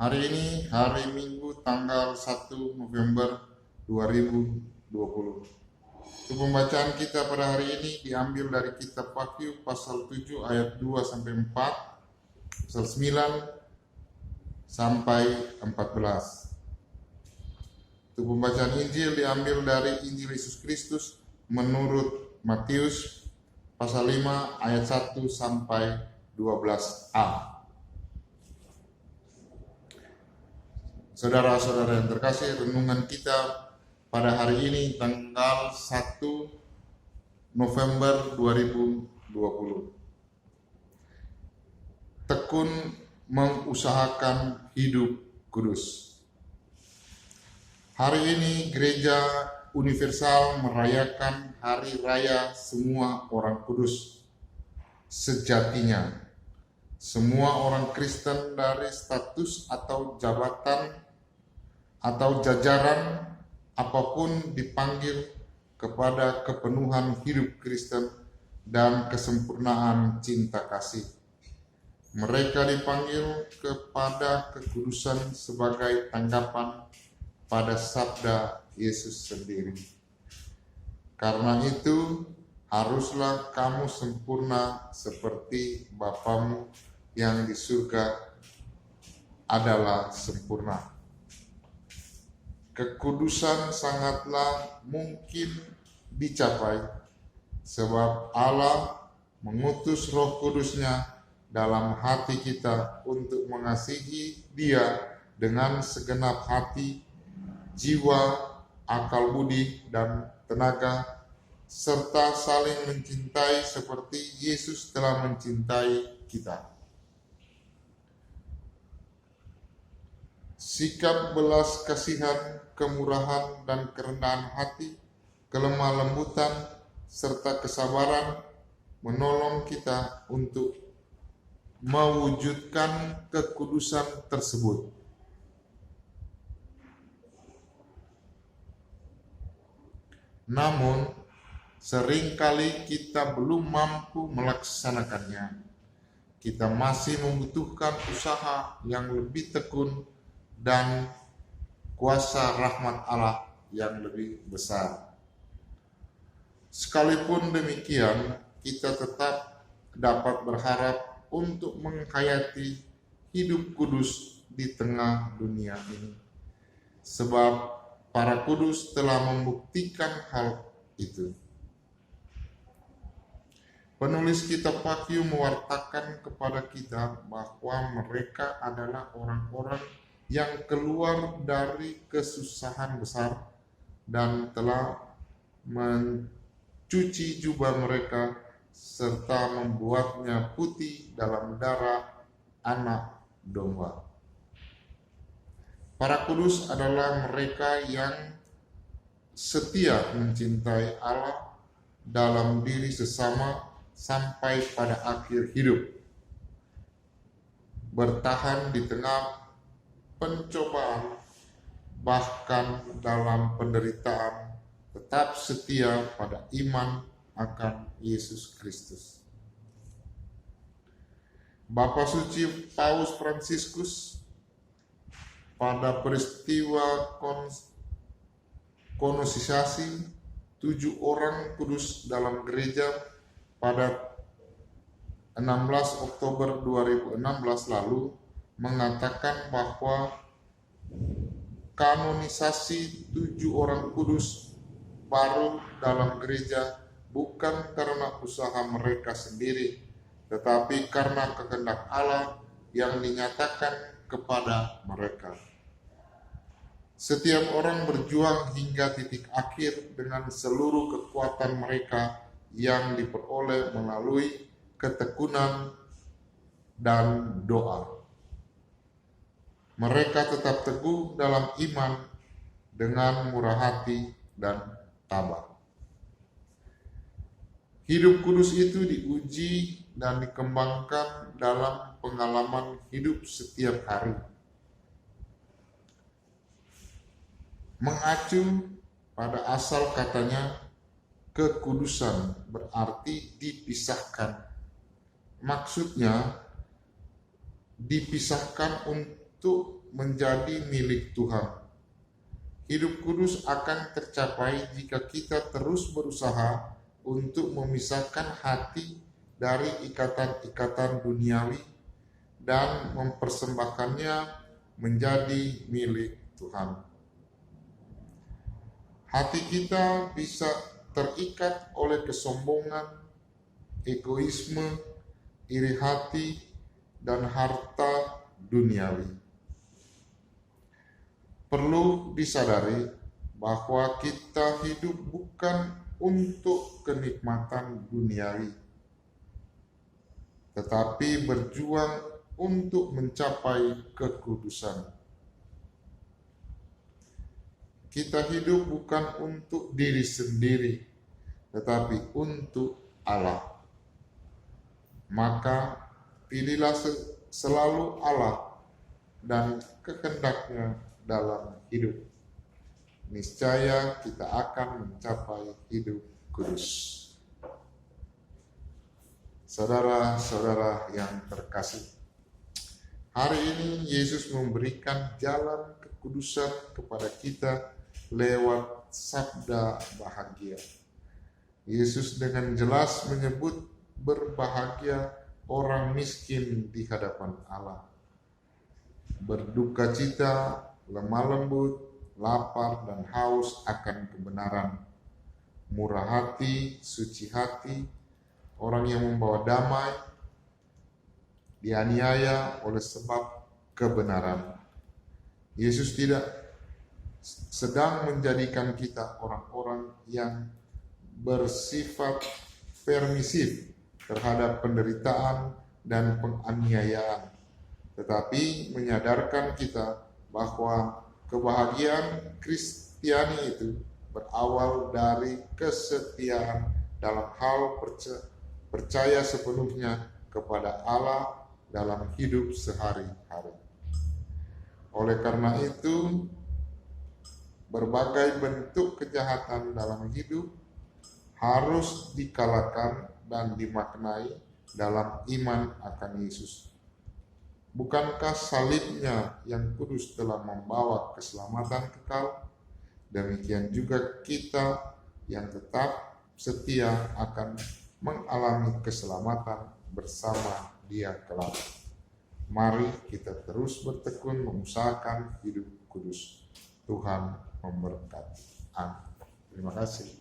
Hari ini hari Minggu tanggal 1 November 2020. Untuk pembacaan kita pada hari ini diambil dari kitab Wahyu pasal 7 ayat 2 sampai 4, pasal 9 sampai 14. Untuk pembacaan Injil diambil dari Injil Yesus Kristus menurut Matius pasal 5 ayat 1 sampai 12a. Saudara-saudara yang terkasih, renungan kita pada hari ini tanggal 1 November 2020. Tekun mengusahakan hidup kudus. Hari ini Gereja Universal merayakan Hari Raya Semua Orang Kudus. Sejatinya, semua orang Kristen dari status atau jabatan atau jajaran apapun dipanggil kepada kepenuhan hidup Kristen dan kesempurnaan cinta kasih. Mereka dipanggil kepada kekudusan sebagai tanggapan pada sabda Yesus sendiri. Karena itu, haruslah kamu sempurna seperti Bapamu yang di surga adalah sempurna. Kekudusan sangatlah mungkin dicapai sebab Allah mengutus Roh Kudus-Nya dalam hati kita untuk mengasihi Dia dengan segenap hati, jiwa, akal budi, dan tenaga, serta saling mencintai seperti Yesus telah mencintai kita. Sikap belas kasihan, kemurahan, dan kerendahan hati, kelemah lembutan, serta kesabaran menolong kita untuk mewujudkan kekudusan tersebut. Namun, seringkali kita belum mampu melaksanakannya. Kita masih membutuhkan usaha yang lebih tekun dan kuasa rahmat Allah yang lebih besar. Sekalipun demikian, kita tetap dapat berharap untuk menghayati hidup kudus di tengah dunia ini. Sebab para kudus telah membuktikan hal itu. Penulis kitab Wahyu mewartakan kepada kita bahwa mereka adalah orang-orang yang keluar dari kesusahan besar dan telah mencuci jubah mereka serta membuatnya putih dalam darah anak domba. Para kudus adalah mereka yang setia mencintai Allah dalam diri sesama sampai pada akhir hidup, bertahan di tengah pencobaan, bahkan dalam penderitaan, tetap setia pada iman akan Yesus Kristus. Bapa Suci Paus Fransiskus pada peristiwa kanonisasi 7 orang kudus dalam gereja pada 16 Oktober 2016 lalu mengatakan bahwa kanonisasi 7 orang kudus baru dalam gereja bukan karena usaha mereka sendiri, tetapi karena kehendak Allah yang dinyatakan kepada mereka. Setiap orang berjuang hingga titik akhir dengan seluruh kekuatan mereka yang diperoleh melalui ketekunan dan doa. Mereka tetap teguh dalam iman dengan murah hati dan tabah. Hidup kudus itu diuji dan dikembangkan dalam pengalaman hidup setiap hari. Mengacu pada asal katanya, kekudusan berarti dipisahkan. Maksudnya, dipisahkan untuk menjadi milik Tuhan. Hidup kudus akan tercapai jika kita terus berusaha untuk memisahkan hati dari ikatan-ikatan duniawi dan mempersembahkannya menjadi milik Tuhan. Hati kita bisa terikat oleh kesombongan, egoisme, iri hati, dan harta duniawi. Perlu disadari bahwa kita hidup bukan untuk kenikmatan duniawi, tetapi berjuang untuk mencapai kekudusan. Kita hidup bukan untuk diri sendiri, tetapi untuk Allah. Maka pilihlah selalu Allah dan kehendaknya dalam hidup. Niscaya kita akan mencapai hidup kudus. Saudara-saudara yang terkasih, hari ini Yesus memberikan jalan kekudusan kepada kita lewat sabda bahagia. Yesus dengan jelas menyebut berbahagia orang miskin di hadapan Allah. Berduka cita, lemah lembut, lapar dan haus akan kebenaran. Murah hati, suci hati, orang yang membawa damai, dianiaya oleh sebab kebenaran. Yesus tidak sedang menjadikan kita orang-orang yang bersifat permisif terhadap penderitaan dan penganiayaan, tetapi menyadarkan kita bahwa kebahagiaan Kristiani itu berawal dari kesetiaan dalam hal percaya sepenuhnya kepada Allah dalam hidup sehari-hari. Oleh karena itu, berbagai bentuk kejahatan dalam hidup harus dikalahkan dan dimaknai dalam iman akan Yesus. Bukankah salibnya yang kudus telah membawa keselamatan kekal? Demikian juga kita yang tetap setia akan mengalami keselamatan bersama Dia kelak. Mari kita terus bertekun mengusahakan hidup kudus. Tuhan memberkati. Amin. Terima kasih.